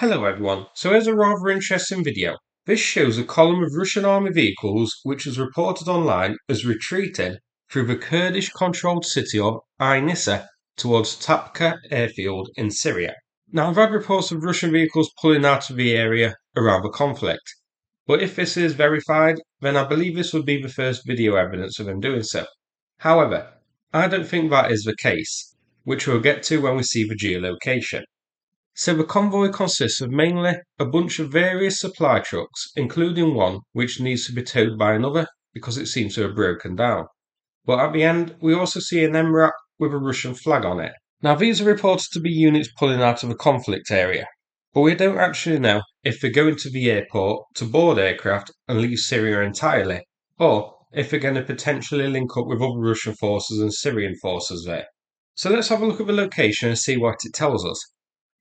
Hello everyone, so here's a rather interesting video. This shows a column of Russian army vehicles which is reported online as retreating through the Kurdish-controlled city of Ain Issa towards Tabqa Airfield in Syria. Now I've had reports of Russian vehicles pulling out of the area around the conflict, but if this is verified, then I believe this would be the first video evidence of them doing so. However, I don't think that is the case, which we'll get to when we see the geolocation. So the convoy consists of mainly a bunch of various supply trucks, including one which needs to be towed by another because it seems to have broken down. But at the end, we also see an MRAP with a Russian flag on it. Now these are reported to be units pulling out of a conflict area, but we don't actually know if they're going to the airport to board aircraft and leave Syria entirely, or if they're going to potentially link up with other Russian forces and Syrian forces there. So let's have a look at the location and see what it tells us.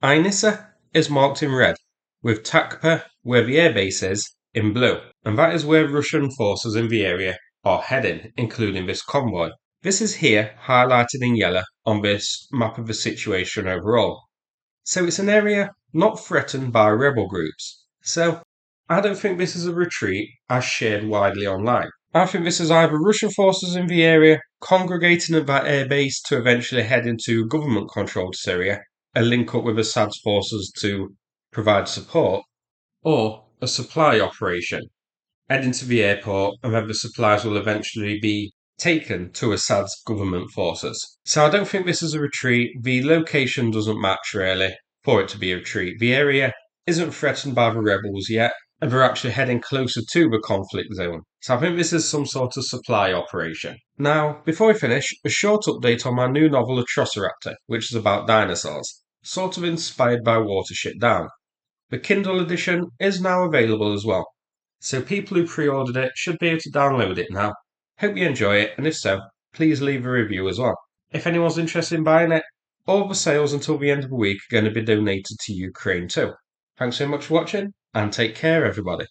Ain Issa is marked in red, with Tabqa, where the airbase is, in blue, and that is where Russian forces in the area are heading, including this convoy. This is here highlighted in yellow on this map of the situation overall. So it's an area not threatened by rebel groups. So I don't think this is a retreat as shared widely online. I think this is either Russian forces in the area congregating at that airbase to eventually head into government-controlled Syria, a link up with Assad's forces to provide support, or a supply operation, heading to the airport and then the supplies will eventually be taken to Assad's government forces. So I don't think this is a retreat. The location doesn't match really for it to be a retreat. The area isn't threatened by the rebels yet, and they're actually heading closer to the conflict zone. So I think this is some sort of supply operation. Now, before we finish, a short update on my new novel Atrociraptor, which is about dinosaurs, sort of inspired by Watership Down. The Kindle edition is now available as well, so people who pre-ordered it should be able to download it now. Hope you enjoy it, and if so, please leave a review as well. If anyone's interested in buying it, all the sales until the end of the week are going to be donated to Ukraine too. Thanks so much for watching, and take care everybody.